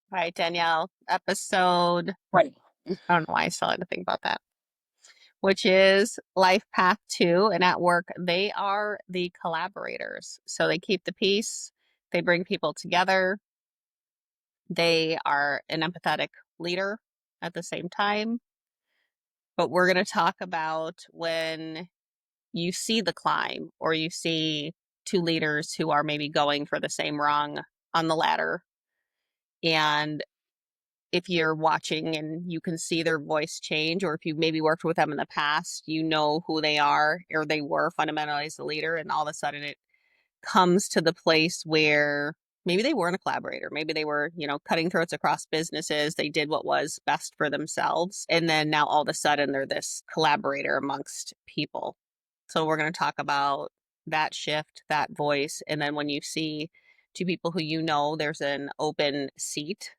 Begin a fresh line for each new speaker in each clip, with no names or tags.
All right, Danielle, episode,
Right.
I don't know why I still had to think about that, which is Life Path 2. And at work, they are the collaborators. So they keep the peace, they bring people together, they are an empathetic leader at the same time. But we're going to talk about when you see the climb or you see two leaders who are maybe going for the same rung on the ladder. And if you're watching and you can see their voice change, or if you maybe worked with them in the past, you know who they are or they were fundamentally as a leader, and all of a sudden it comes to the place where maybe they weren't a collaborator. Maybe they were, cutting throats across businesses. They did what was best for themselves. And then now all of a sudden they're this collaborator amongst people. So we're going to talk about that shift, that voice. And then when you see two people who there's an open seat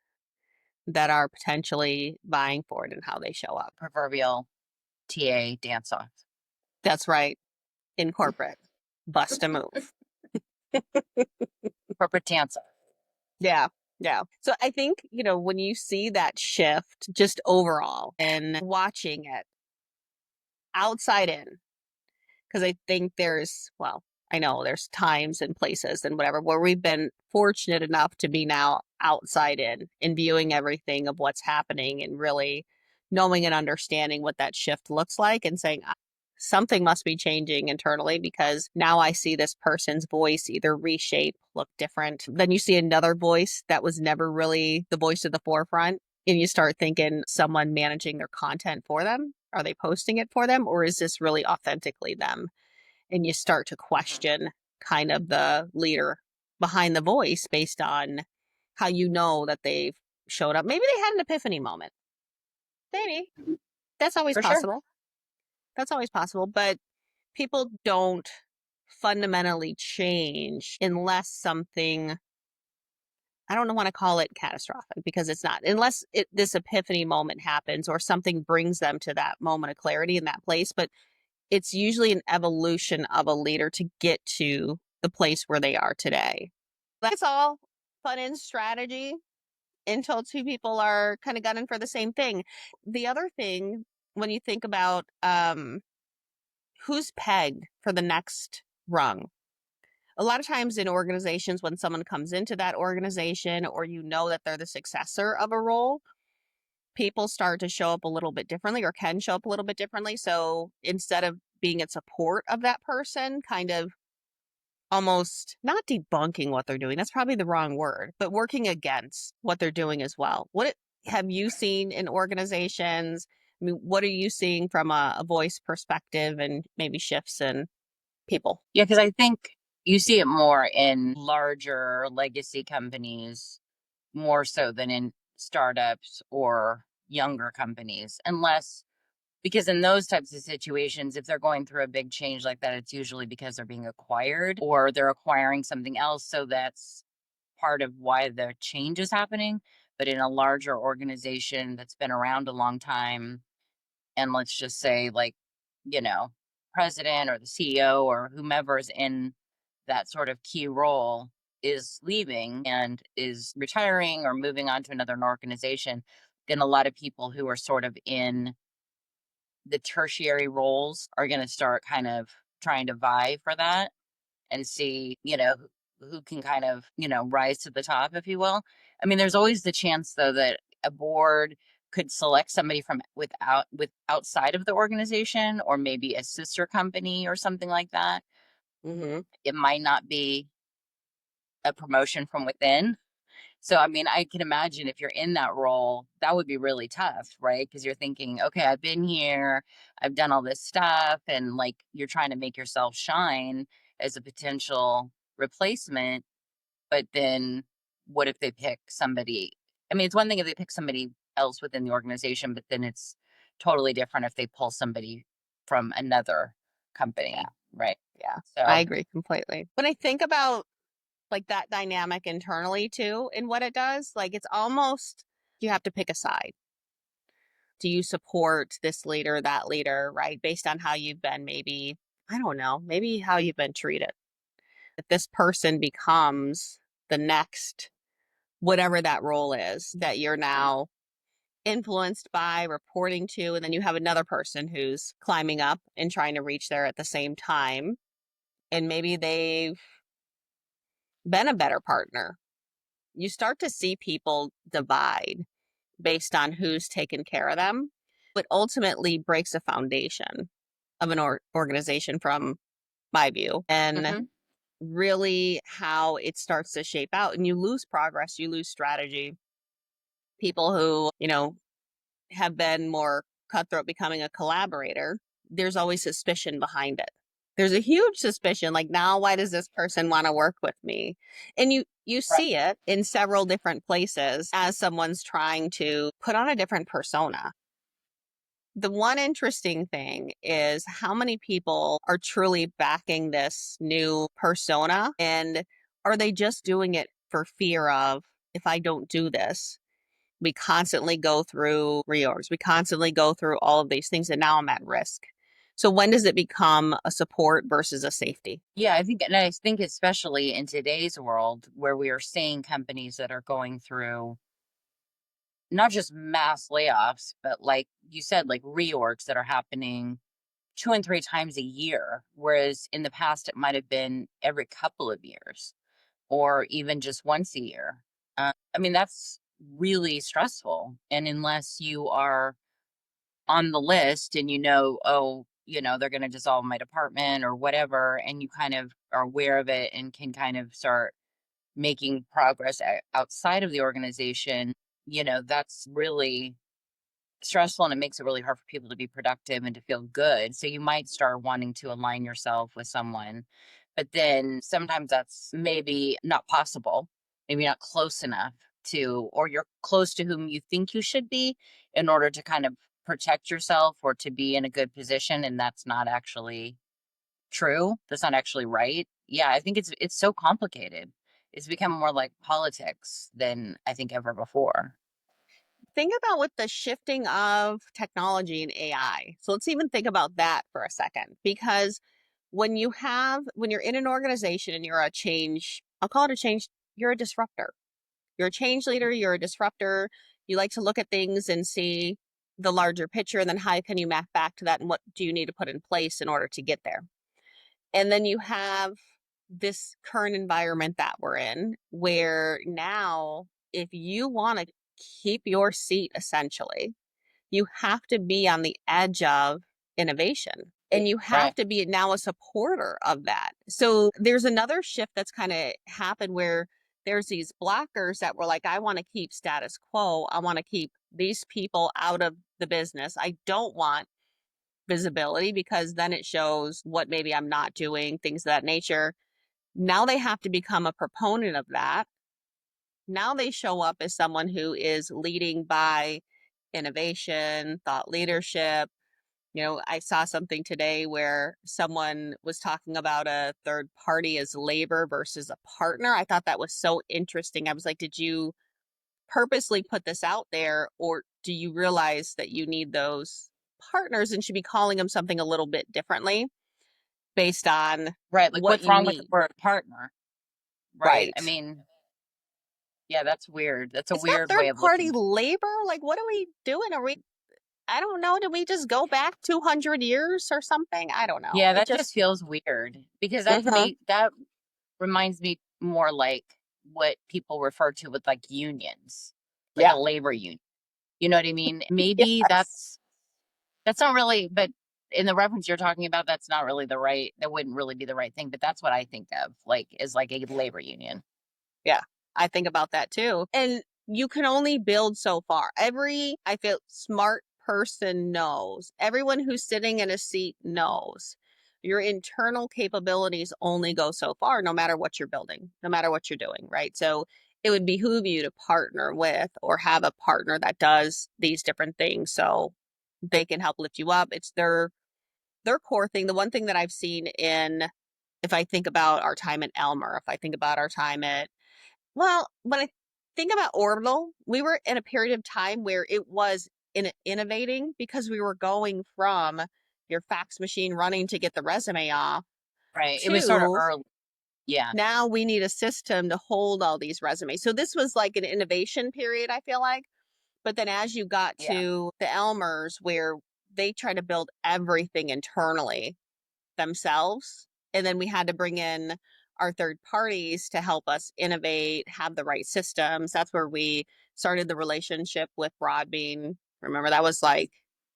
that are potentially vying for it and how they show up.
Proverbial TA dance off.
That's right. In corporate, bust a move.
Corporate dance off.
Yeah. Yeah. So I think, when you see that shift just overall and watching it outside in, because I think I know there's times and places and whatever where we've been fortunate enough to be now outside in and viewing everything of what's happening and really knowing and understanding what that shift looks like and saying, something must be changing internally because now I see this person's voice either reshape, look different. Then you see another voice that was never really the voice of the forefront. And you start thinking, someone managing their content for them? Are they posting it for them? Or is this really authentically them? And you start to question kind of the leader behind the voice based on how you know that they've showed up. Maybe they had an epiphany moment. Maybe. That's always
For sure.
possible. That's always possible. But people don't fundamentally change unless something, I don't want to call it catastrophic because it's not, unless this epiphany moment happens or something brings them to that moment of clarity in that place. But it's usually an evolution of a leader to get to the place where they are today. That's all fun and strategy until two people are kind of gunning for the same thing. The other thing, when you think about who's pegged for the next rung, a lot of times in organizations, when someone comes into that organization or that they're the successor of a role, people start to show up a little bit differently or can show up a little bit differently. So instead of being in support of that person, kind of almost not debunking what they're doing, that's probably the wrong word, but working against what they're doing as well. What have you seen in organizations? I mean, what are you seeing from a voice perspective and maybe shifts in people?
Yeah, because I think you see it more in larger legacy companies, more so than in startups or younger companies. Because in those types of situations, if they're going through a big change like that, it's usually because they're being acquired or they're acquiring something else. So that's part of why the change is happening. But in a larger organization that's been around a long time, and let's just say, like, you know, president or the CEO or whomever is in that sort of key role is leaving and is retiring or moving on to another organization, then a lot of people who are sort of in the tertiary roles are going to start kind of trying to vie for that and see, who can kind of, rise to the top, if you will. I mean, there's always the chance though that a board could select somebody from with outside of the organization or maybe a sister company or something like that.
Mm-hmm.
It might not be a promotion from within. So, I mean, I can imagine if you're in that role, that would be really tough, right? Because you're thinking, okay, I've been here, I've done all this stuff, and like you're trying to make yourself shine as a potential replacement. But then what if they pick somebody? I mean, it's one thing if they pick somebody else within the organization, but then it's totally different if they pull somebody from another
Yeah.
company, right?
Yeah. I
So,
agree completely. When I think about like that dynamic internally too and what it does, like it's almost you have to pick a side. Do you support this leader, that leader, right? Based on how you've been, maybe, I don't know, maybe how you've been treated. If this person becomes the next whatever that role is that you're now influenced by, reporting to, and then you have another person who's climbing up and trying to reach there at the same time. And maybe they've been a better partner. You start to see people divide based on who's taken care of them. It ultimately breaks the foundation of an organization from my view, and
Hmm.
really how it starts to shape out. And you lose progress, you lose strategy. People who, have been more cutthroat becoming a collaborator, there's always suspicion behind it. There's a huge suspicion, like, now why does this person want to work with me? And you
Right.
see it in several different places as someone's trying to put on a different persona. The one interesting thing is how many people are truly backing this new persona, and are they just doing it for fear of, if I don't do this, we constantly go through reorgs. We constantly go through all of these things, and now I'm at risk. So when does it become a support versus a safety?
Yeah, I think especially in today's world where we are seeing companies that are going through not just mass layoffs, but like you said, like reorgs that are happening 2 and 3 times a year, whereas in the past it might have been every couple of years or even just once a year. I mean, that's really stressful. And unless you are on the list and oh, they're going to dissolve my department or whatever, and you kind of are aware of it and can kind of start making progress outside of the organization, that's really stressful, and it makes it really hard for people to be productive and to feel good. So you might start wanting to align yourself with someone, but then sometimes that's maybe not possible, maybe not close enough to, or you're close to whom you think you should be in order to kind of protect yourself or to be in a good position. And that's not actually true. That's not actually right. Yeah, I think it's so complicated. It's become more like politics than I think ever before.
Think about with the shifting of technology and AI. So let's even think about that for a second, because when you're in an organization and you're a change, I'll call it a change, you're a disruptor. You're a change leader, you're a disruptor. You like to look at things and see the larger picture, and then how can you map back to that, and what do you need to put in place in order to get there? And then you have this current environment that we're in, where now, if you want to keep your seat, essentially, you have to be on the edge of innovation, and you have
Right.
to be now a supporter of that. So there's another shift that's kind of happened, where there's these blockers that were like, I want to keep status quo. I want to keep these people out of the business. I don't want visibility, because then it shows what maybe I'm not doing, things of that nature. Now they have to become a proponent of that. Now they show up as someone who is leading by innovation, thought leadership. I saw something today where someone was talking about a third party as labor versus a partner. I thought that was so interesting. I was like, did you purposely put this out there, or do you realize that you need those partners and should be calling them something a little bit differently based on
Right. Like,
what
what's
you
wrong with the
need?
word partner? Right. I
Right.
mean, yeah, that's weird. That's a
It's not
weird way
third
of
party
looking.
labor. Like, what are we doing? I don't know. Did we just go back 200 years or something? I don't know.
Yeah,
It
that just
just,
feels weird because that to
mhm.
me, that reminds me more like what people refer to with like unions, like a
Yeah.
labor union. You know what I mean? Maybe
Yes.
that's not really, but in the reference you're talking about, that's not really that wouldn't really be the right thing. But that's what I think of, like, is like a labor union.
Yeah, I think about that too. And you can only build so far. I feel, smart person knows. Everyone who's sitting in a seat knows. Your internal capabilities only go so far, no matter what you're building, no matter what you're doing, right? So it would behoove you to partner with, or have a partner that does these different things, so they can help lift you up. It's their core thing. The one thing that I've seen in, if I think about our time at Elmer, if I think about our time at, well, when I think about Orbital, we were in a period of time where it was innovating, because we were going from your fax machine running to get the resume off
Right. It was sort of
to,
early. Yeah.
Now we need a system to hold all these resumes. So this was like an innovation period, I feel like. But then as you got
Yeah.
to the Elmers, where they try to build everything internally themselves, and then we had to bring in our third parties to help us innovate, have the right systems. That's where we started the relationship with Broadbean. Remember, that was like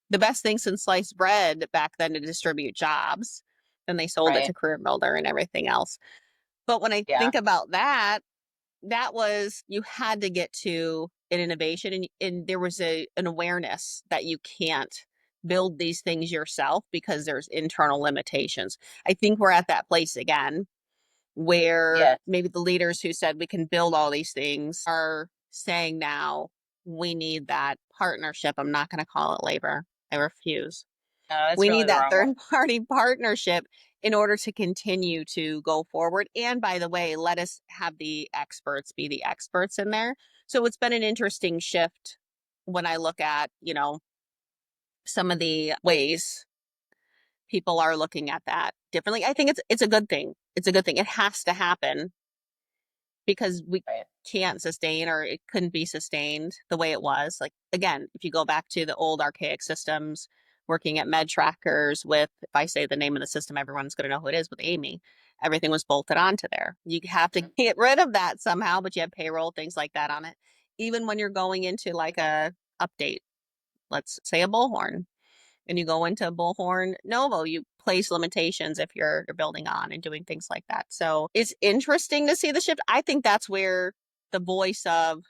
the best thing since sliced bread back then to distribute jobs. Then they sold it
Right.
to Career Builder and everything else. But when I
Yeah.
think about that, that was you had to get to an innovation, and there was an awareness that you can't build these things yourself because there's internal limitations. I think we're at that place again where
Yes.
maybe the leaders who said we can build all these things are saying now we need that partnership. I'm not going to call it labor. I refuse.
No, that's
We
really
need
the
that
wrong word.
third party partnership in order to continue to go forward. And by the way, let us have the experts be the experts in there. So it's been an interesting shift when I look at, some of the ways people are looking at that differently. I think it's a good thing. It's a good thing. It has to happen because we
Right.
can't sustain, or it couldn't be sustained the way it was. Like again, if you go back to the old archaic systems, working at med trackers with, if I say the name of the system, everyone's going to know who it is, with Amy. Everything was bolted onto there. You have to get rid of that somehow, but you have payroll, things like that on it. Even when you're going into like a update, let's say a bullhorn, and you go into Bullhorn Novo, you place limitations if you're building on and doing things like that. So it's interesting to see the shift. I think that's where the voice of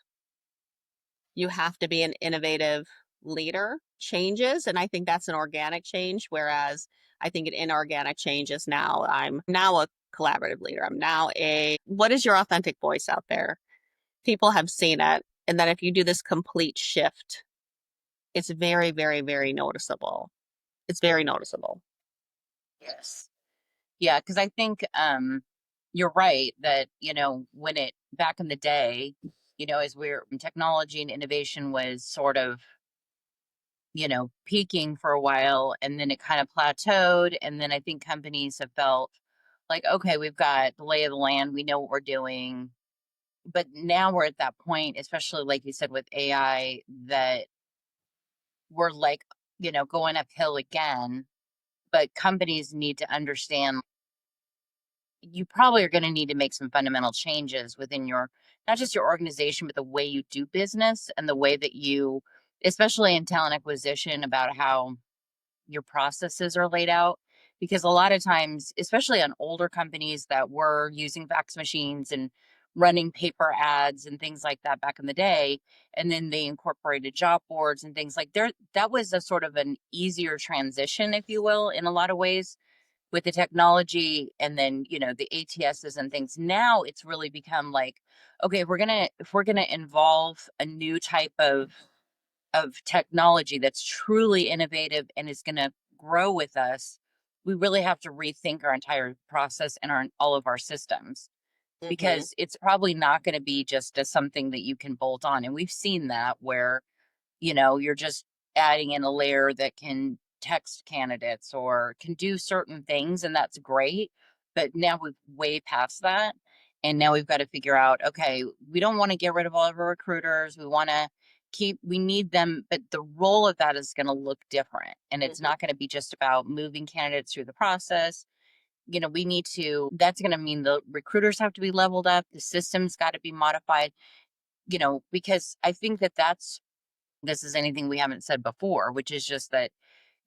you have to be an innovative leader changes. And I think that's an organic change. Whereas I think an inorganic change is now I'm now a collaborative leader. I'm now what is your authentic voice out there? People have seen it. And then if you do this complete shift, it's very, very, very noticeable. It's very noticeable.
Yes. Yeah, because I think you're right that, when it back in the day, as we're technology and innovation was sort of, peaking for a while and then it kind of plateaued. And then I think companies have felt like, okay, we've got the lay of the land, we know what we're doing. But now we're at that point, especially like you said with AI, that we're like, going uphill again. But companies need to understand you probably are going to need to make some fundamental changes within your not just your organization but the way you do business and the way that you, especially in talent acquisition, about how your processes are laid out, because a lot of times, especially on older companies that were using fax machines and running paper ads and things like that back in the day, and then they incorporated job boards and things like there, that was a sort of an easier transition, if you will, in a lot of ways with the technology. And then the ATSs and things, now it's really become like, okay, if we're gonna involve a new type of technology that's truly innovative and is going to grow with us, we really have to rethink our entire process and all of our systems,
Mm-hmm.
because it's probably not going to be just as something that you can bolt on. And we've seen that where you're just adding in a layer that can text candidates or can do certain things, and that's great. But now we've way past that. And now we've got to figure out, okay, we don't want to get rid of all of our recruiters. We want to we need them, but the role of that is going to look different. And it's
Mm-hmm.
not going to be just about moving candidates through the process. We need to, that's going to mean the recruiters have to be leveled up. The system's got to be modified, because I think that this is anything we haven't said before, which is just that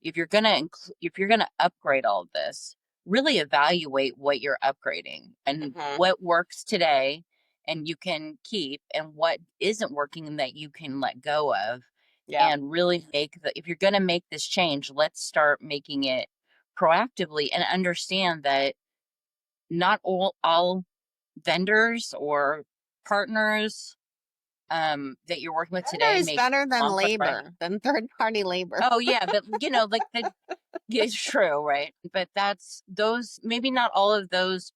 if you're gonna upgrade all of this, really evaluate what you're upgrading and
Mm-hmm.
what works today and you can keep, and what isn't working that you can let go of.
Yeah.
And really make if you're gonna make this change, let's start making it proactively and understand that not all vendors or partners that you're working with
Vendor
today
is
make
better than
long footprint.
labor, than third party labor.
Oh yeah, but like yeah, it's true, right? But that's those, maybe not all of those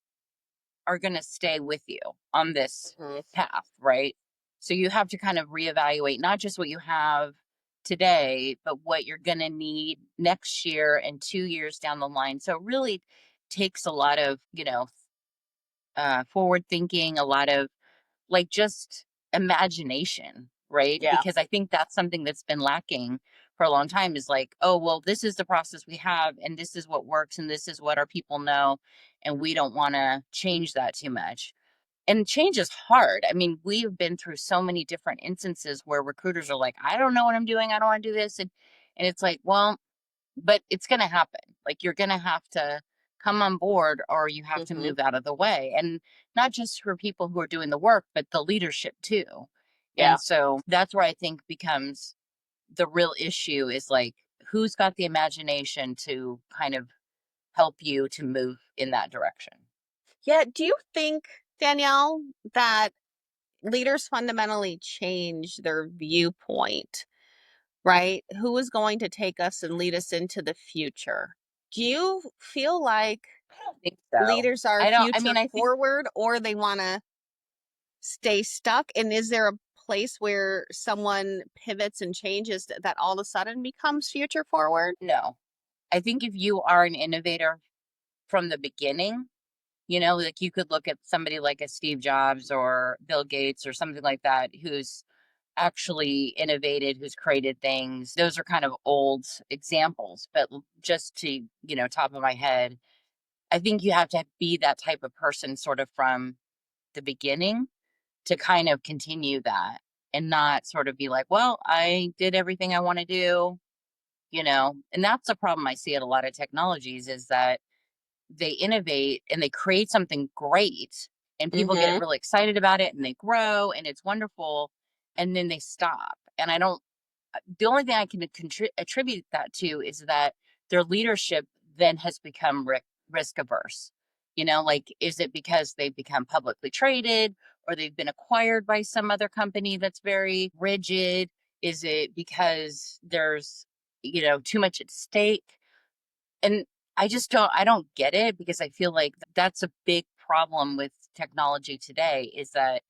are going to stay with you on this
Mm-hmm.
path, right? So you have to kind of reevaluate not just what you have today, but what you're going to need next year and 2 years down the line. So it really takes a lot of, forward thinking, a lot of like just imagination, right?
Yeah.
Because I think that's something that's been lacking for a long time is like, oh, well, this is the process we have, and this is what works, and this is what our people know. And we don't want to change that too much. And change is hard. I mean, we've been through so many different instances where recruiters are like, I don't know what I'm doing. I don't want to do this. And it's like, well, but it's going to happen. Like you're going to have to come on board or you have to
Hmm.
move out of the way. And not just for people who are doing the work, but the leadership too.
Yeah.
And so that's where I think becomes the real issue is like, who's got the imagination to kind of help you to move in that direction?
Yeah. Do you think, Danielle, that leaders fundamentally change their viewpoint, right? Who is going to take us and lead us into the future? Do you feel like
I don't think so.
leaders are
I don't, I
future
mean, I think
forward or they want to stay stuck? And is there a place where someone pivots and changes that all of a sudden becomes future forward?
no. I think if you are an innovator from the beginning, you know, like you could look at somebody like a Steve Jobs or Bill Gates or something like that who's actually innovated, who's created things. Those are kind of old examples, but just to, you know, top of my head, I think you have to be that type of person sort of from the beginning to kind of continue that and not sort of be like, well, I did everything I want to do, you know. And that's the problem I see at a lot of technologies is that they innovate and they create something great and people get
Mm-hmm.
really excited about it and they grow and it's wonderful and then they stop. And I don't the only thing I can attribute that to is that their leadership then has become risk averse. You know, like, is it because they've become publicly traded or they've been acquired by some other company that's very rigid? Is it because there's, you know, too much at stake? And I don't get it because I feel like that's a big problem with technology today is that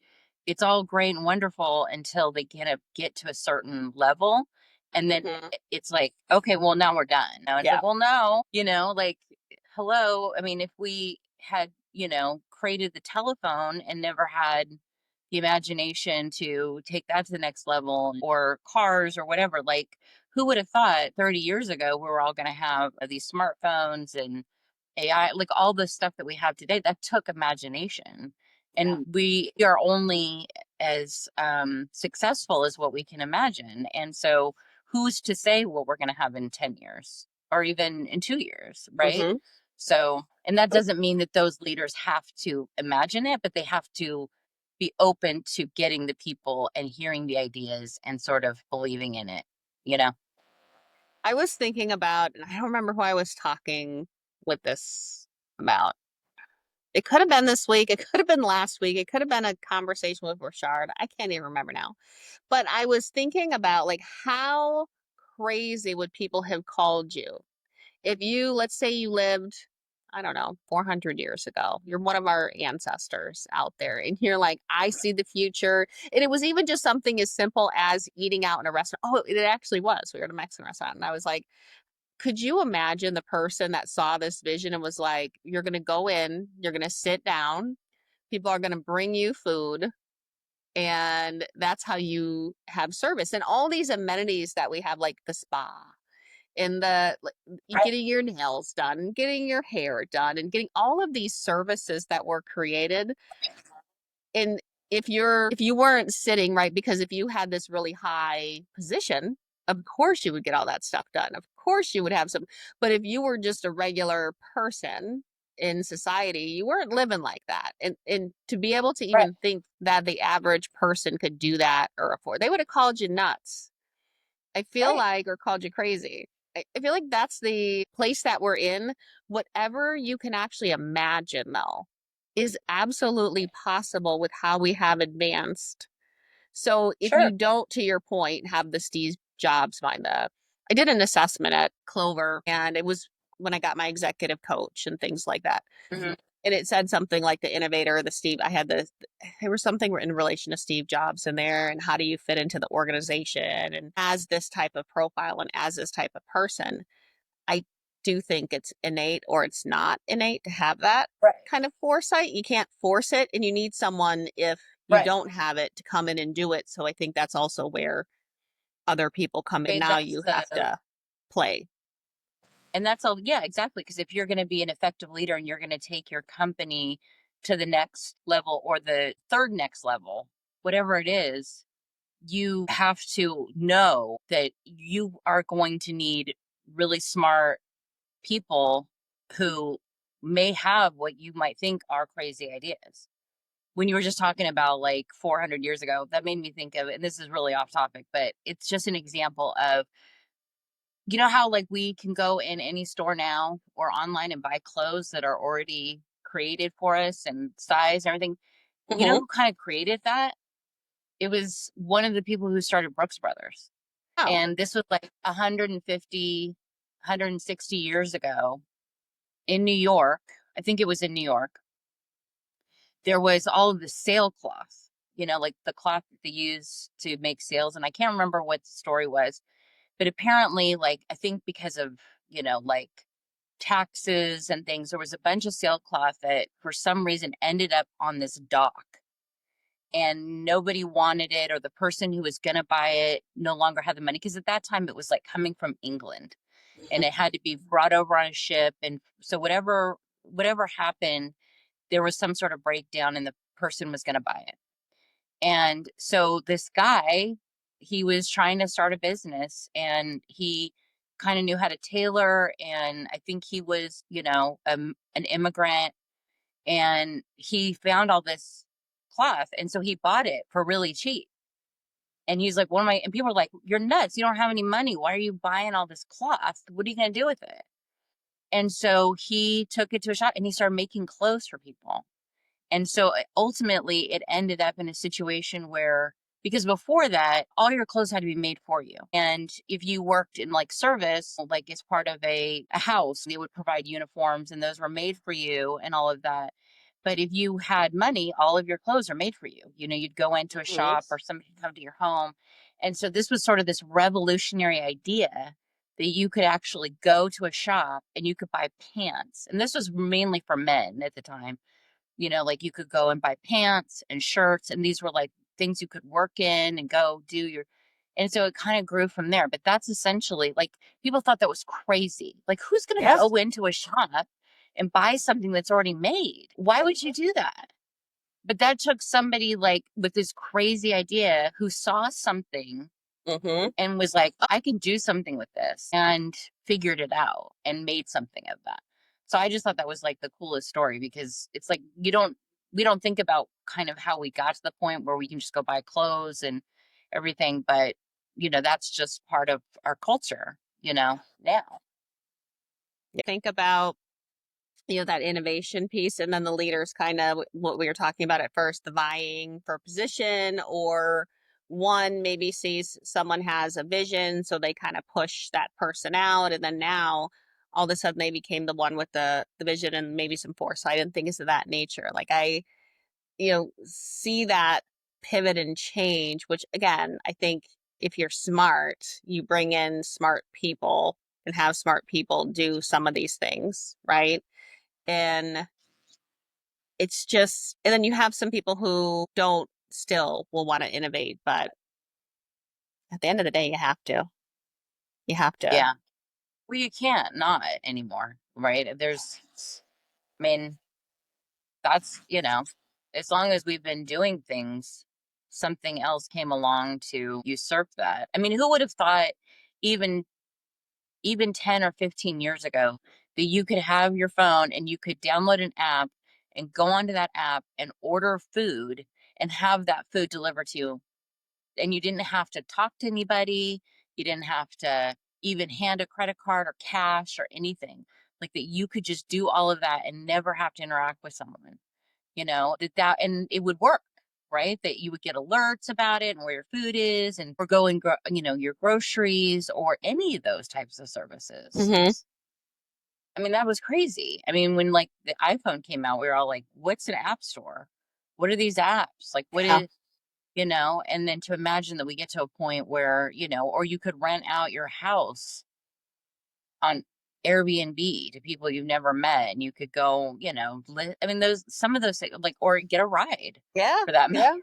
it's all great and wonderful until they kind of get to a certain level. And then
Mm-hmm.
it's like, okay, well, now we're done. Now it's
Yeah.
like, well, no, you know, like, hello. I mean, if we had, you know, created the telephone and never had the imagination to take that to the next level or cars or whatever, like, who would have thought 30 years ago we were all going to have these smartphones and AI, like all the stuff that we have today, that took imagination.
Yeah.
And we are only as successful as what we can imagine. And so, who's to say what we're going to have in 10 years or even in 2 years, right?
Mm-hmm.
So, and that doesn't mean that those leaders have to imagine it, but they have to be open to getting the people and hearing the ideas and sort of believing in it, you know?
I was thinking about, and I don't remember who I was talking with this about. It could have been this week. It could have been last week. It could have been a conversation with Richard. I can't even remember now. But I was thinking about like how crazy would people have called you if you, let's say you lived, I don't know, 400 years ago. You're one of our ancestors out there and you're like, I see the future. And it was even just something as simple as eating out in a restaurant. Oh, it actually was. We were at a Mexican restaurant and I was like, could you imagine the person that saw this vision and was like, you're going to go in, you're going to sit down, people are going to bring you food, and that's how you have service. And all these amenities that we have, like the spa and the
Right.
getting your nails done, getting your hair done, and getting all of these services that were created. And if you weren't sitting right, because if you had this really high position, of course you would get all that stuff done. Of course you would have some, but if you were just a regular person in society, you weren't living like that. And to be able to
Right.
even think that the average person could do that or afford, they would have called you nuts. I feel
Right.
like, or called you crazy. I feel like that's the place that we're in. Whatever you can actually imagine, though, is absolutely possible with how we have advanced. So if you
Sure.
don't, to your point, have the Steve Jobs mind up, I did an assessment at Clover, and it was when I got my executive coach and things like that.
Hmm.
And it said something like the innovator, the Steve. There was something in relation to Steve Jobs in there, and how do you fit into the organization, and as this type of profile and as this type of person. I do think it's innate or it's not innate to have that
Right.
kind of foresight. You can't force it, and you need someone if you
Right.
don't have it to come in and do it. So I think that's also where other people come in.
Okay,
Now you have to play.
and that's all. Yeah, exactly. Because if you're going to be an effective leader and you're going to take your company to the next level or the third next level, whatever it is, you have to know that you are going to need really smart people who may have what you might think are crazy ideas. When you were just talking about like 400 years ago, that made me think of, and this is really off topic, but it's just an example of, you know how like we can go in any store now or online and buy clothes that are already created for us and size and everything. You know
Hmm.
who kind of created that? It was one of the people who started Brooks Brothers.
Oh,
And this was like 150, 160 years ago in New York. I think it was in New York. There was all of the sailcloth, like the cloth that they use to make sails. And I can't remember what the story was, but apparently, like, I think because of, like taxes and things, there was a bunch of sailcloth that for some reason ended up on this dock and nobody wanted it, or the person who was going to buy it no longer had the money. Because at that time, it was like coming from England and it had to be brought over on a ship. And so whatever happened, there was some sort of breakdown and the person was going to buy it. And so this guy, he was trying to start a business and he kind of knew how to tailor. And I think he was, an immigrant, and he found all this cloth. And so he bought it for really cheap. And he's like, and people are like, you're nuts. You don't have any money. Why are you buying all this cloth? What are you going to do with it? And so he took it to a shop and he started making clothes for people. And so ultimately, it ended up in a situation where, because before that, all your clothes had to be made for you. And if you worked in like service, like as part of a house, they would provide uniforms and those were made for you and all of that. But if you had money, all of your clothes are made for you. You'd go into a
hmm,
shop or somebody would come to your home. And so this was sort of this revolutionary idea that you could actually go to a shop and you could buy pants. And this was mainly for men at the time. Like you could go and buy pants and shirts, and these were like things you could work in and go do your. And so it kind of grew from there. But that's essentially like people thought that was crazy. Like, who's going to
yes.
go into a shop and buy something that's already made? Why would you do that? But that took somebody like with this crazy idea who saw something
Hmm.
and was like, "Oh, I can do something with this," and figured it out and made something of that. So I just thought that was like the coolest story because it's like we don't think about kind of how we got to the point where we can just go buy clothes and everything, but that's just part of our culture, now.
Think about that innovation piece, and then the leaders kind of what we were talking about at first, the vying for position, or one maybe sees someone has a vision, so they kind of push that person out, and then now all of a sudden they became the one with the vision and maybe some foresight and things of that nature. Like I see that pivot and change, which again, I think if you're smart, you bring in smart people and have smart people do some of these things, right? And it's just, and then you have some people who don't still will want to innovate, but at the end of the day, you have to. You have to.
Yeah. Well, you can't not anymore, right? I mean, that's, as long as we've been doing things, something else came along to usurp that. I mean, who would have thought even 10 or 15 years ago that you could have your phone and you could download an app and go onto that app and order food and have that food delivered to you, and you didn't have to talk to anybody, you didn't have to even hand a credit card or cash or anything, like that you could just do all of that and never have to interact with someone, and it would work, right? That you would get alerts about it and where your food is and for going, your groceries or any of those types of services.
Hmm.
I mean, that was crazy. I mean, when like the iPhone came out, we were all like, what's an app store? What are these apps? Like, what
Yeah.
is, and then to imagine that we get to a point where, or you could rent out your house on. Airbnb to people you've never met, and you could go, I mean, those some of those things, like, or get a ride
Yeah,
for that matter.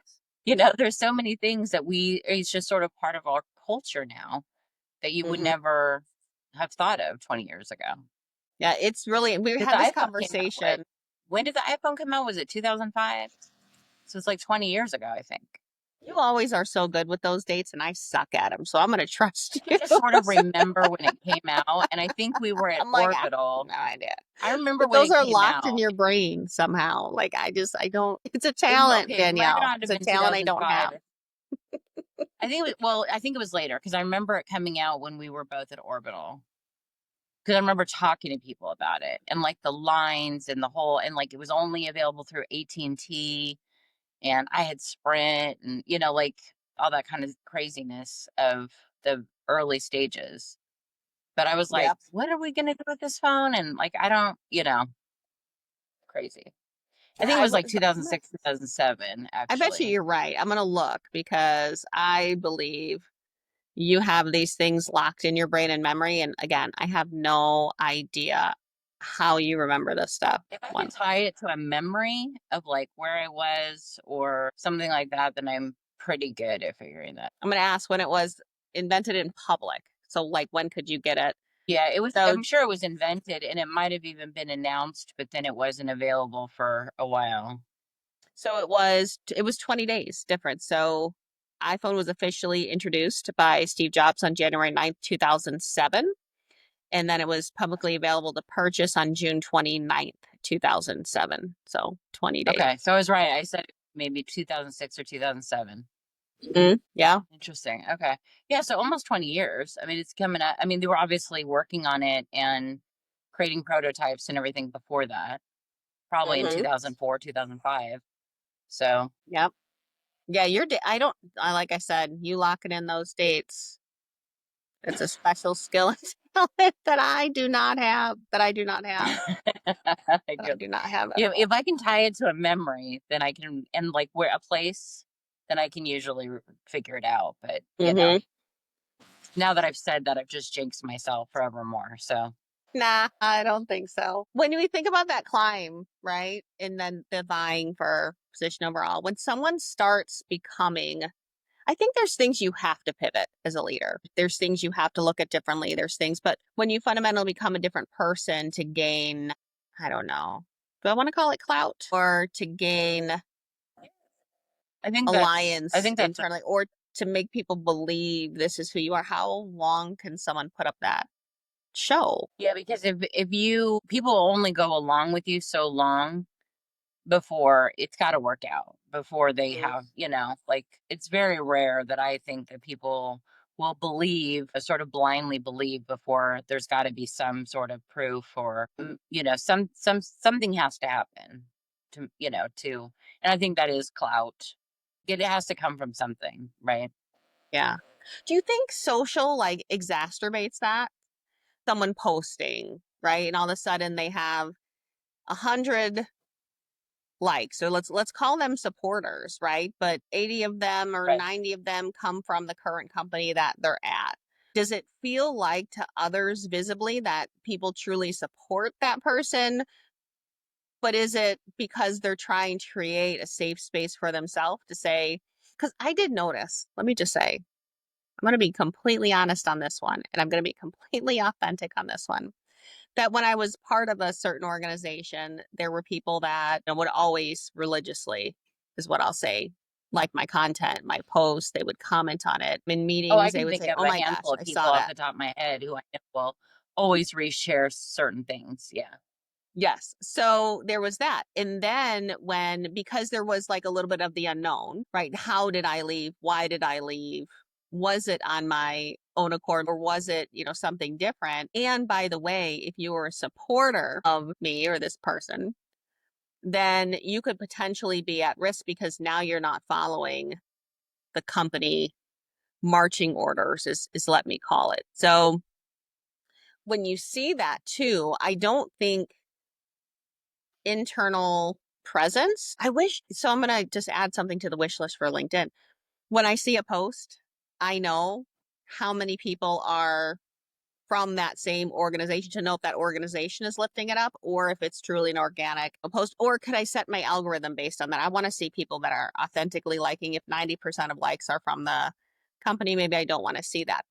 yeah.
There's so many things that it's just sort of part of our culture now that you would
Hmm.
never have thought of 20 years ago.
Yeah, it's really, we
Because
had
the
this
iPhone came out, what?
conversation.
When did the iPhone come out? Was it 2005? So it's like 20 years ago, I think.
You always are so good with those dates, and I suck at them. So I'm going to trust
I can
you.
just sort of remember when it came out, and I think we were at
I'm like, I have
Orbital.
no idea.
I remember
But
when
those
it
are
came
locked in
out.
your brain somehow. Like, I don't, it's a talent,
Okay, it might
Danielle.
not
It's
have
a
been
talent I don't
2005.
have.
I think it was later because I remember it coming out when we were both at Orbital. Because I remember talking to people about it and like the lines and the whole, and like it was only available through AT&T, and I had Sprint, and like all that kind of craziness of the early stages. But I was like,
Yep.
what are we going to do with this phone? And like, I don't, crazy. I
Yeah,
think it
I
was like
was,
2006, 2007,
I bet you
actually.
you're right. I'm going to look because I believe you have these things locked in your brain and memory. And again, I have no idea how you remember this stuff.
If I
One,
could tie it to a memory of like where I was or something like that, then I'm pretty good at figuring that.
I'm going to ask when it was invented in public. So, like, when could you get it?
Yeah,
So,
I'm sure it was invented and it might have even been announced, but then it wasn't available for a while.
it was 20 days difference. So, iPhone was officially introduced by Steve Jobs on January 9th, 2007. And then it was publicly available to purchase on June 29th, 2007. So 20 days.
Okay, so I was right. I said maybe 2006 or 2007.
Yeah.
Interesting. Okay. Yeah, so almost 20 years. I mean, it's coming up. I mean, they were obviously working on it and creating prototypes and everything before that, probably in
Hmm.
2004, 2005. So,
Yep. Yeah, I don't, like I said, you locking in those dates. It's a special skill and talent that I do not have, that I do not have,
I
that I
go,
do not have at
yeah,
all.
if I can tie it to a memory, then I can, and like where a place, then I can usually figure it out. But,
Hmm.
now that I've said that, I've just jinxed myself forevermore. So,
Nah, I don't think so. When we think about that climb, right? And then the vying for position overall, when someone starts becoming, I think there's things you have to pivot as a leader. There's things you have to look at differently. There's things, but when you fundamentally become a different person to gain, I don't know, do I want to call it clout or to gain
I
alliance
think that's,
internally or to make people believe this is who you are? How long can someone put up that show?
yeah, because people only go along with you so long before it's got to work out before they
Mhm.
have, like it's very rare that I think that people will believe, sort of blindly believe before there's got to be some sort of proof or something has to happen to and I think that is clout. It has to come from something, right?
Yeah. Do you think social like exacerbates that? Someone posting, right? And all of a sudden they have 100 likes. So let's call them supporters, right? But 80 of them or
Right.
90 of them come from the current company that they're at. Does it feel like to others visibly that people truly support that person? But is it because they're trying to create a safe space for themselves to say, because I did notice, let me just say, I'm going to be completely honest on this one, and I'm going to be completely authentic on this one. That when I was part of a certain organization, there were people that would always religiously, is what I'll say, like my content, my posts, they would comment on it. In
Oh, I
meetings, they
can
would
think
say,
of
oh
a
my gosh,
handful of
I
people
saw
off
that.
the top of my head who I know will always reshare certain things. Yeah.
Yes. So there was that. And then because there was like a little bit of the unknown, right? How did I leave? Why did I leave? Was it on my own accord or was it, something different? And by the way, if you were a supporter of me or this person, then you could potentially be at risk because now you're not following the company marching orders, is let me call it. So when you see that too, I don't think internal presence. I wish, so I'm going to just add something to the wish list for LinkedIn. When I see a post, I know how many people are from that same organization to know if that organization is lifting it up or if it's truly an organic post. Or could I set my algorithm based on that? I want to see people that are authentically liking. If 90% of likes are from the company, maybe I don't want to see that.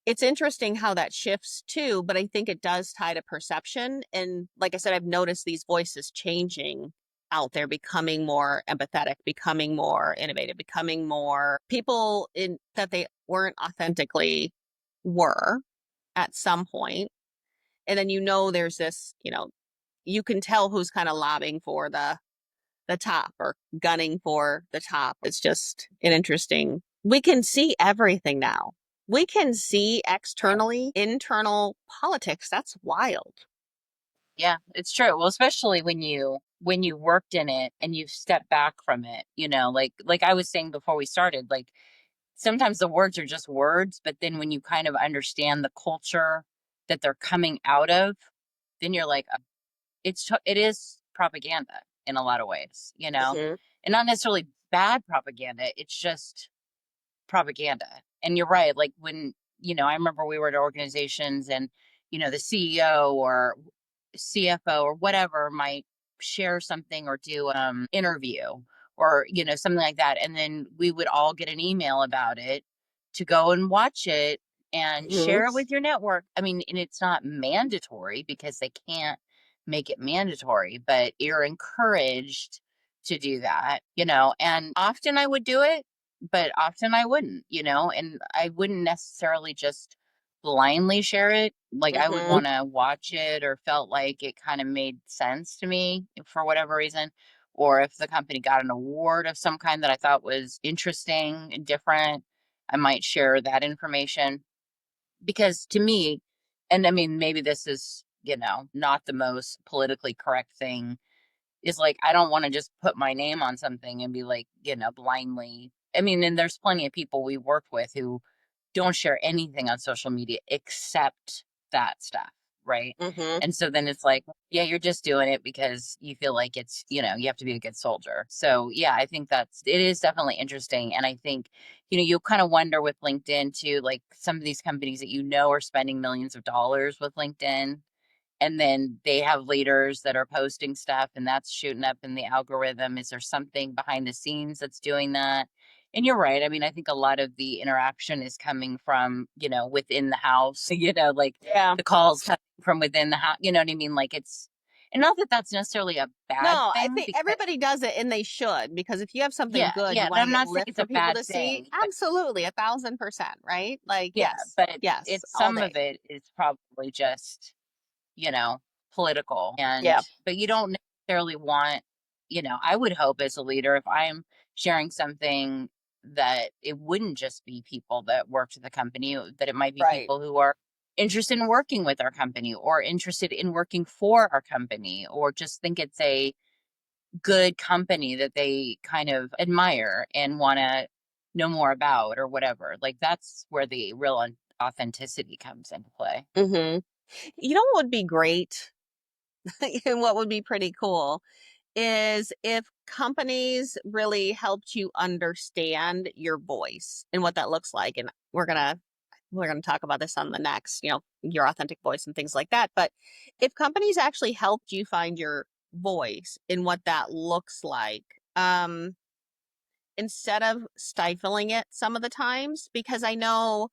It's interesting how that shifts too, but I think it does tie to perception. And like I said, I've noticed these voices changing out there, becoming more empathetic, becoming more innovative, becoming more people in that they weren't authentically were at some point. And then there's this, you can tell who's kind of lobbying for the top or gunning for the top. It's just an interesting. We can see everything now. We can see externally, internal politics. That's wild.
Yeah, it's true. Well, especially when you worked in it and you've stepped back from it, like I was saying before we started, like sometimes the words are just words, but then when you kind of understand the culture that they're coming out of, then you're like, it is propaganda in a lot of ways,
Hmm.
and not necessarily bad propaganda. It's just propaganda. And you're right. Like when, I remember we were at organizations and, the CEO or CFO or whatever might share something or do interview or, something like that. And then we would all get an email about it to go and watch it and
Hmm.
share it with your network. I mean, and it's not mandatory because they can't make it mandatory, but you're encouraged to do that, and often I would do it, but often I wouldn't, and I wouldn't necessarily just blindly share it. Like I would
Hmm.
want to watch it or felt like it kind of made sense to me for whatever reason. Or if the company got an award of some kind that I thought was interesting and different, I might share that information. Because to me, and I mean, maybe this is, not the most politically correct thing is like, I don't want to just put my name on something and be like, blindly. I mean, and there's plenty of people we work with who don't share anything on social media except that stuff. Right.
Hmm.
And so then it's like, yeah, you're just doing it because you feel like it's, you have to be a good soldier. So yeah, I think it is definitely interesting. And I think, you'll kind of wonder with LinkedIn too, like some of these companies that are spending millions of dollars with LinkedIn, and then they have leaders that are posting stuff and that's shooting up in the algorithm. Is there something behind the scenes that's doing that? And you're right. I mean, I think a lot of the interaction is coming from, within the house, like
Yeah.
the calls coming from within the house, you know what I mean? Like and not that that's necessarily a bad
No, I
thing
think
because,
everybody does it and they should, because if you have something
yeah,
good, you
yeah,
want
but
to
I'm
get
not saying
lift
it's
for
a
people
bad
to see.
thing, but
Absolutely, 1,000%, right? Like,
yeah, but
yes,
it's
all
some of
day.
it is probably just, you know, political.
Yeah.
But you don't necessarily want, I would hope as a leader, if I'm sharing something, that it wouldn't just be people that work for the company, that it might be
Right.
people who are interested in working with our company or interested in working for our company or just think it's a good company that they kind of admire and want to know more about or whatever. Like that's where the real authenticity comes into play.
Hmm. You know what would be great and what would be pretty cool is if companies really helped you understand your voice and what that looks like. And we're gonna talk about this on the next, your authentic voice and things like that. But if companies actually helped you find your voice and what that looks like, instead of stifling it some of the times, because I know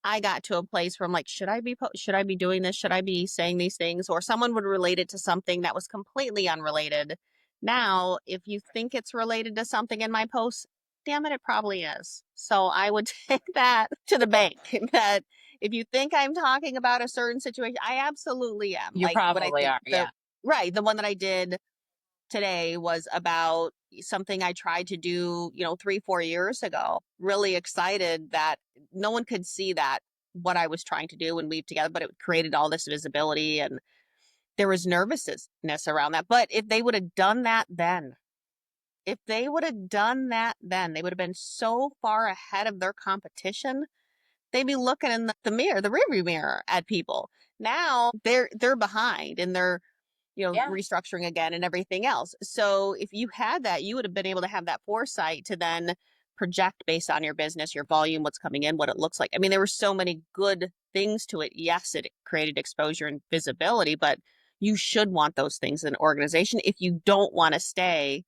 I got to a place where I'm like, should I be doing this? Should I be saying these things? Or someone would relate it to something that was completely unrelated. Now, if you think it's related to something in my post, damn it, it probably is. So I would take that to the bank that if you think I'm talking about a certain situation, I absolutely am.
You
Like what I
probably
think
are. Yeah.
the one that I did today was about something I tried to do, 3, 4 years ago. Really excited that no one could see that what I was trying to do and weave together, but it created all this visibility and there was nervousness around that. But if they would have done that then, if they would have done that then, they would have been so far ahead of their competition. They'd be looking in the mirror, the rearview mirror at people. Now they're behind and they're
Yeah.
restructuring again and everything else. So if you had that, you would have been able to have that foresight to then project based on your business, your volume, what's coming in, what it looks like. I mean, there were so many good things to it. Yes, it created exposure and visibility, but you should want those things in an organization if you don't want to stay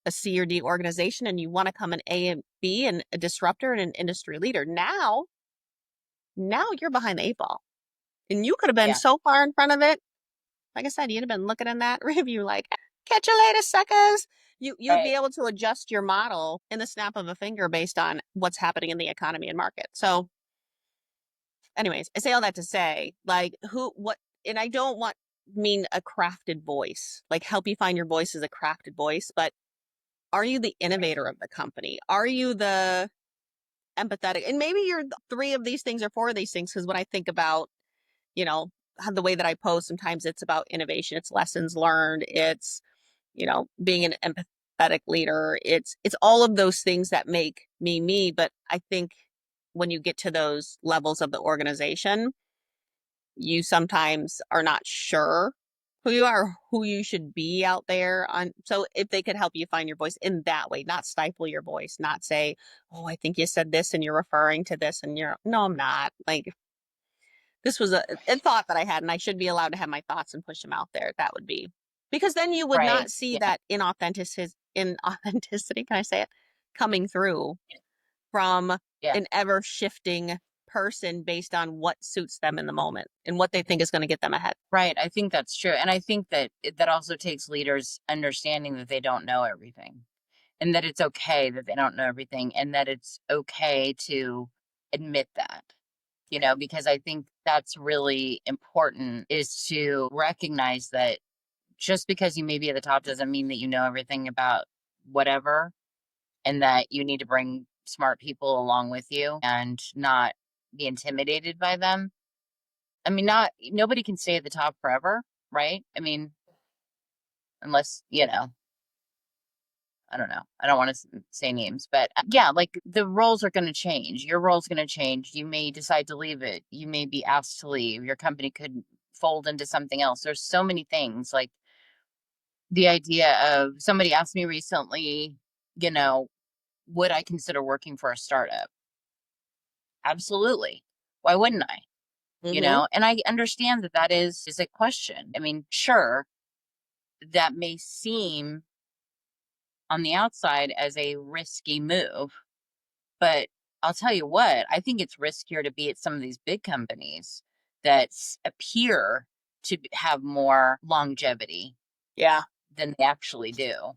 a C or D organization and you want to come an A and B and a disruptor and an industry leader. Now you're behind the eight ball. And you could have been
Yeah.
so far in front of it. Like I said, you'd have been looking in that review like, catch you later, suckers. You'd be
Right.
able to adjust your model in the snap of a finger based on what's happening in the economy and market. So anyways, I say all that to say, like, and I don't mean a crafted voice, like help you find your voice as a crafted voice, but are you the
Right.
innovator of the company? Are you the empathetic? And maybe you're three of these things or four of these things. Cause when I think about, you know, the way that I pose, sometimes it's about innovation, it's lessons learned, it's, being an empathetic leader. It's all of those things that make me me. But I think when you get to those levels of the organization, you sometimes are not sure who you are, who you should be out there on. So if they could help you find your voice in that way, not stifle your voice, not say, oh, I think you said this and you're referring to this and no, I'm not. Like, this was a thought that I had, and I should be allowed to have my thoughts and push them out there. That would be because then you would
Right.
not see
Yeah.
that inauthenticity, can I say it, coming through from
Yeah.
an ever shifting person based on what suits them in the moment and what they think is going to get them ahead.
Right. I think that's true. And I think that that also takes leaders understanding that they don't know everything, and that it's okay that they don't know everything, and that it's okay to admit that, because I think that's really important, is to recognize that just because you may be at the top doesn't mean that you know everything about whatever, and that you need to bring smart people along with you and not be intimidated by them. I mean, not nobody can stay at the top forever, right? I mean, unless, I don't know. I don't want to say names, but yeah, like the roles are going to change. Your role's going to change. You may decide to leave it. You may be asked to leave. Your company could fold into something else. There's so many things. Like the idea of somebody asked me recently, you know, would I consider working for a startup? Absolutely. Why wouldn't I?
Mm-hmm.
And I understand that that is a question. I mean, sure, that may seem on the outside as a risky move, but I'll tell you what, I think it's riskier to be at some of these big companies that appear to have more longevity
Yeah.
than they actually do.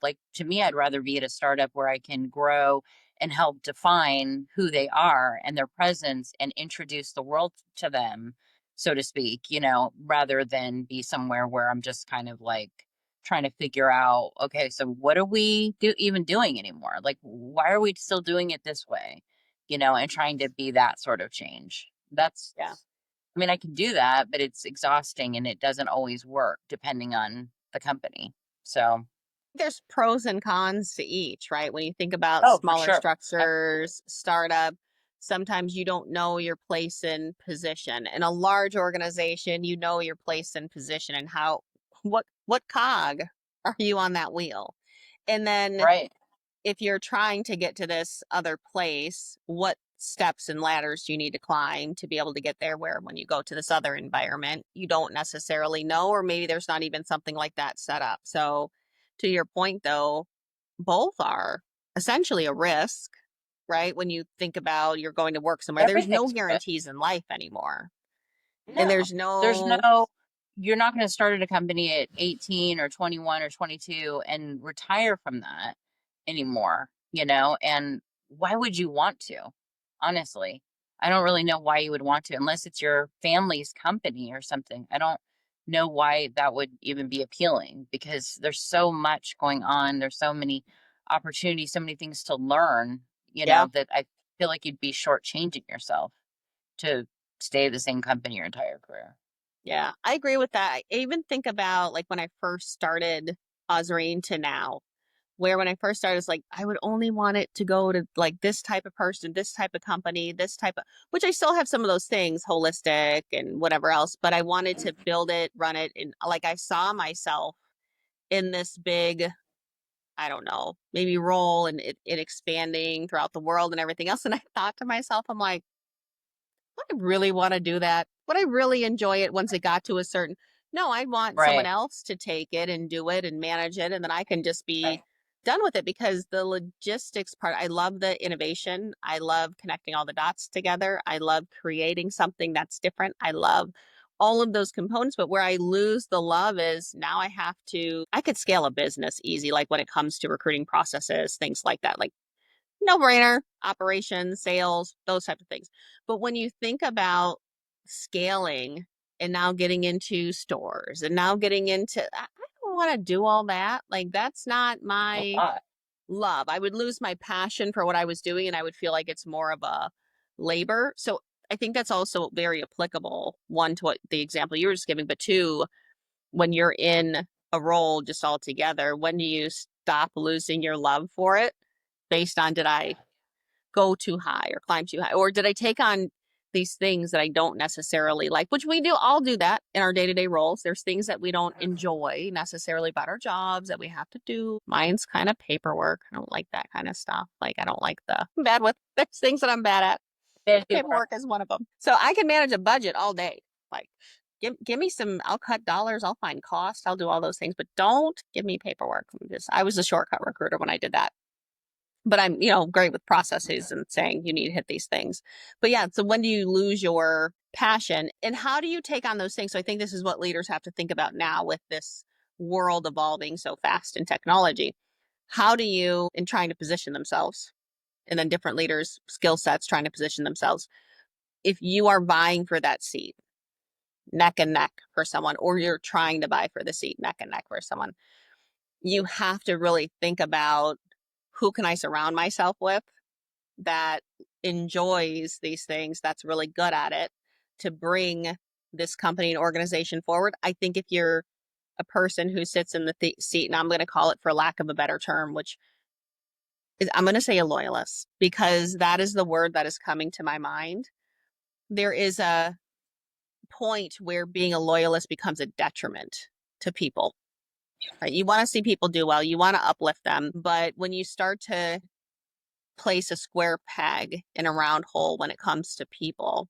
Like to me, I'd rather be at a startup where I can grow and help define who they are and their presence and introduce the world to them, so to speak, rather than be somewhere where I'm just kind of like trying to figure out, okay, so what are we even doing anymore? Like, why are we still doing it this way? And trying to be that sort of change.
Yeah.
I mean, I can do that, but it's exhausting and it doesn't always work depending on the company. So,
There's pros and cons to each, right? When you think about
oh, for
smaller
sure.
structures, startup, sometimes you don't know your place in position. In a large organization, you know your place in position and what cog are you on that wheel? And then
Right.
if you're trying to get to this other place, what steps and ladders do you need to climb to be able to get there? Where when you go to this other environment, you don't necessarily know, or maybe there's not even something like that set up. So, to your point though, both are essentially a risk, right? When you think about you're going to work somewhere, there's no
Everything's a risk.
guarantees in life anymore. And
No, there's no, you're not going to start at a company at 18 or 21 or 22 and retire from that anymore, and why would you want to? Honestly, I don't really know why you would want to, unless it's your family's company or something. I don't know why that would even be appealing, because there's so much going on. There's so many opportunities, so many things to learn,
yeah,
that I feel like you'd be shortchanging yourself to stay at the same company your entire career.
yeah, I agree with that. I even think about like when I first started Osrine to now, where when I first started, it's like I would only want it to go to like this type of person, this type of company, this type of, which I still have some of those things, holistic and whatever else, but I wanted to build it, run it, and like I saw myself in this big, I don't know, maybe role and it expanding throughout the world and everything else. And I thought to myself, I'm like, I really want to do that? Would I really enjoy it once it got to a certain? No, I want someone
Right.
else to take it and do it and manage it, and then I can just be done with it because the logistics part, I love the innovation. I love connecting all the dots together. I love creating something that's different. I love all of those components, but where I lose the love is now I could scale a business easy, like when it comes to recruiting processes, things like that. Like no brainer, operations, sales, those type of things. But when you think about scaling and now getting into stores and now getting into, I don't want to do all that. Like, that's not
A
my
lot.
love. I would lose my passion for what I was doing and I would feel like it's more of a labor. So I think that's also very applicable, one, to what the example you were just giving, but two, when you're in a role just all together, when do you stop losing your love for it based on did I go too high or climb too high? Or did I take on these things that I don't necessarily like, which we do all do that in our day to day roles. There's things that we don't enjoy necessarily about our jobs that we have to do. Mine's kind of paperwork. I don't like that kind of stuff. Like, I don't like I'm bad with, there's things that I'm bad at.
Bad paperwork.
Paperwork is one of them. So I can manage a budget all day. Like, give me some, I'll cut dollars, I'll find cost, I'll do all those things, but don't give me paperwork. I was a shortcut recruiter when I did that, but I'm, great with processes and saying you need to hit these things. But yeah, so when do you lose your passion and how do you take on those things? So I think this is what leaders have to think about now with this world evolving so fast in technology. How do you, in trying to position themselves, and then different leaders, skill sets trying to position themselves, if you are vying for that seat, neck and neck for someone, or you're trying to buy for the seat, neck and neck for someone, you have to really think about who can I surround myself with that enjoys these things, that's really good at it, to bring this company and organization forward. I think if you're a person who sits in the seat, and I'm going to call it for lack of a better term, which is, I'm going to say a loyalist, because that is the word that is coming to my mind. There is a point where being a loyalist becomes a detriment to people. Right? You want to see people do well, you want to uplift them, but when you start to place a square peg in a round hole when it comes to people,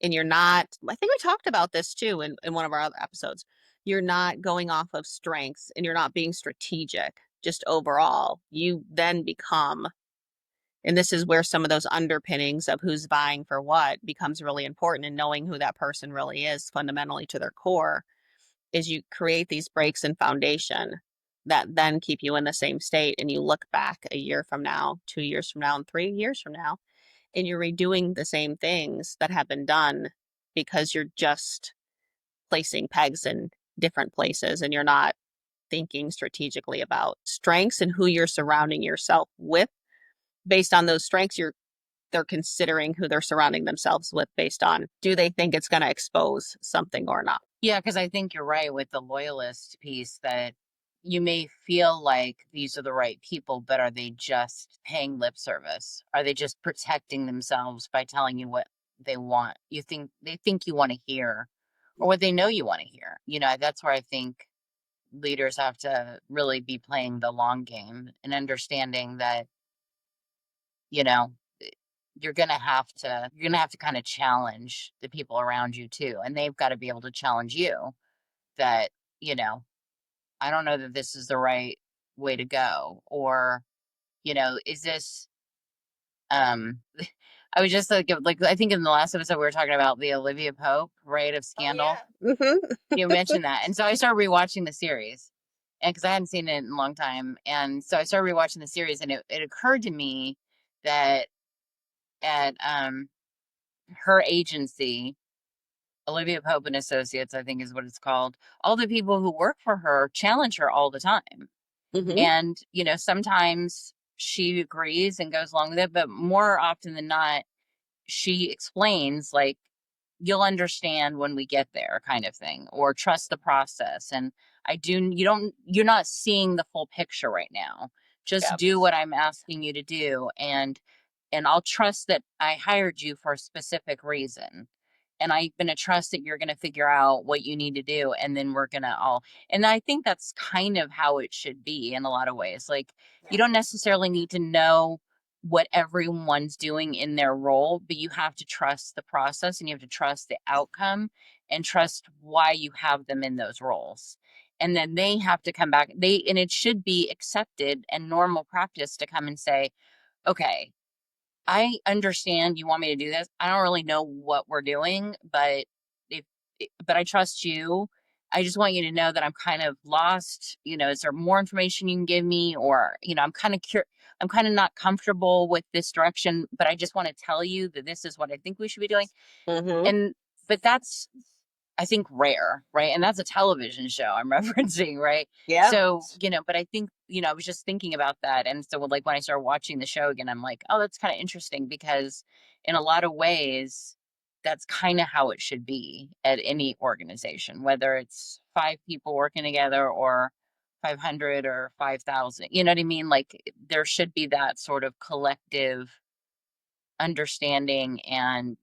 and you're not, I think we talked about this too in one of our other episodes, you're not going off of strengths and you're not being strategic just overall, you then become, and this is where some of those underpinnings of who's vying for what becomes really important, and knowing who that person really is fundamentally to their core, is you create these breaks in foundation that then keep you in the same state, and you look back a year from now, 2 years from now, and 3 years from now, and you're redoing the same things that have been done because you're just placing pegs in different places and you're not thinking strategically about strengths and who you're surrounding yourself with. Based on those strengths, they're considering who they're surrounding themselves with based on, do they think it's going to expose something or not?
Yeah, because I think you're right with the loyalist piece that you may feel like these are the right people, but are they just paying lip service? Are they just protecting themselves by telling you what they want? You think they think you want to hear, or what they know you want to hear. That's where I think leaders have to really be playing the long game and understanding that, you know, eh, you're gonna have to kind of challenge the people around you too. And they've got to be able to challenge you that, you know, I don't know that this is the right way to go. Or, is this I was just like I think in the last episode we were talking about the Olivia Pope, right, of
Oh
Scandal.
yeah. Mm-hmm.
You mentioned that. And so I started rewatching the series. And because I hadn't seen it in a long time. And so I started rewatching the series and it occurred to me that at her agency, Olivia Pope and Associates, I think is what it's called, all the people who work for her challenge her all the time.
Mm-hmm.
And, sometimes she agrees and goes along with it, but more often than not, she explains, like, you'll understand when we get there, kind of thing, or trust the process. And you're not seeing the full picture right now. Just
Yeah.
do what I'm asking you to do. And I'll trust that I hired you for a specific reason. And I'm going to trust that you're going to figure out what you need to do. And then we're going to and I think that's kind of how it should be in a lot of ways. Like, you don't necessarily need to know what everyone's doing in their role, but you have to trust the process and you have to trust the outcome and trust why you have them in those roles. And then they have to come back. And it should be accepted and normal practice to come and say, okay, I understand you want me to do this. I don't really know what we're doing, but if but I trust you. I just want you to know that I'm kind of lost. Is there more information you can give me? Or, I'm kind of not comfortable with this direction, but I just want to tell you that this is what I think we should be doing.
Mm-hmm.
And but that's, I think, rare, right? And that's a television show I'm referencing, right?
Yeah.
So, but I think, I was just thinking about that. And so, like, when I started watching the show again, I'm like, oh, that's kind of interesting because in a lot of ways, that's kind of how it should be at any organization, whether it's 5 people working together or 500 or 5,000. You know what I mean? Like, there should be that sort of collective understanding and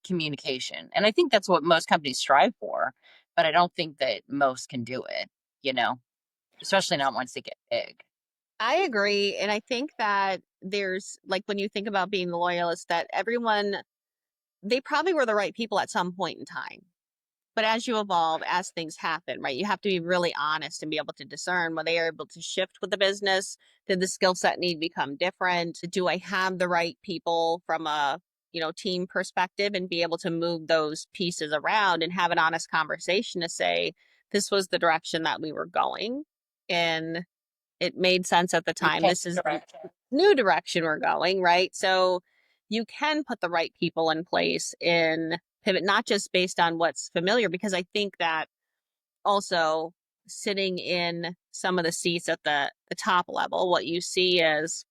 communication. And I think that's what most companies strive for, but I don't think that most can do it, you know, especially not once they get big.
I agree. And I think that there's like when you think about being the loyalist, that everyone, they probably were the right people at some point in time. But as you evolve, as things happen, right, you have to be really honest and be able to discern when they are able to shift with the business. Did the skill set need to become different? Do I have the right people from a team perspective and be able to move those pieces around and have an honest conversation to say this was the direction that we were going and it made sense at the time.
Okay.
This is the new direction we're going, right? So you can put the right people in place in pivot, not just based on what's familiar, because I think that also sitting in some of the seats at the top level, what you see is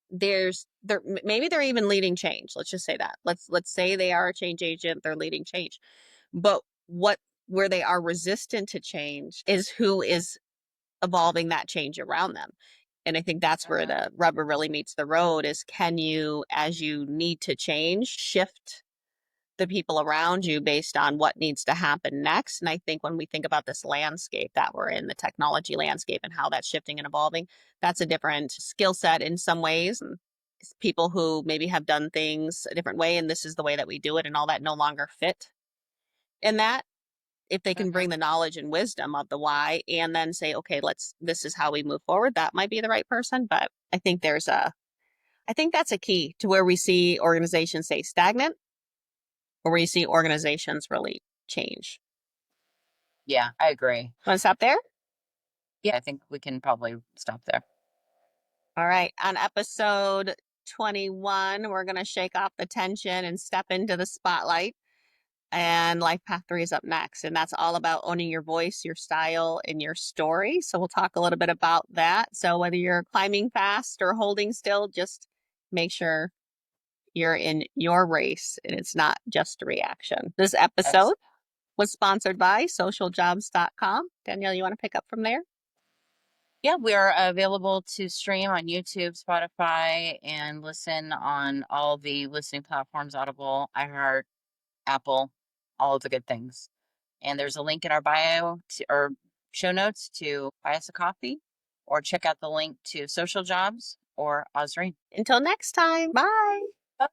maybe they're even leading change. Let's just say that. Let's say they are a change agent, they're leading change. But where they are resistant to change is who is evolving that change around them. And I think that's where the rubber really meets the road is can you, as you need to change, shift the people around you based on what needs to happen next. And I think when we think about this landscape that we're in, the technology landscape and how that's shifting and evolving, that's a different skill set in some ways. And people who maybe have done things a different way and this is the way that we do it and all that no longer fit in that. If they can bring
Mhm.
the knowledge and wisdom of the why and then say, okay, this is how we move forward, that might be the right person. But I think that's a key to where we see organizations stay stagnant or where you see organizations really change.
Yeah, I agree.
Want to stop there?
Yeah, I think we can probably stop there.
All right. On episode 21, we're going to shake off the tension and step into the spotlight. And Life Path 3 is up next. And that's all about owning your voice, your style, and your story. So we'll talk a little bit about that. So whether you're climbing fast or holding still, just make sure you're in your race and it's not just a reaction. This
Yes.
episode was sponsored by socialjobs.com. Danielle, you want to pick up from there?
Yeah, we are available to stream on YouTube, Spotify, and listen on all the listening platforms: Audible, iHeart, Apple, all of the good things. And there's a link in our bio or show notes to buy us a coffee or check out the link to Social Jobs or Osreen.
Until next time, bye.
Bye.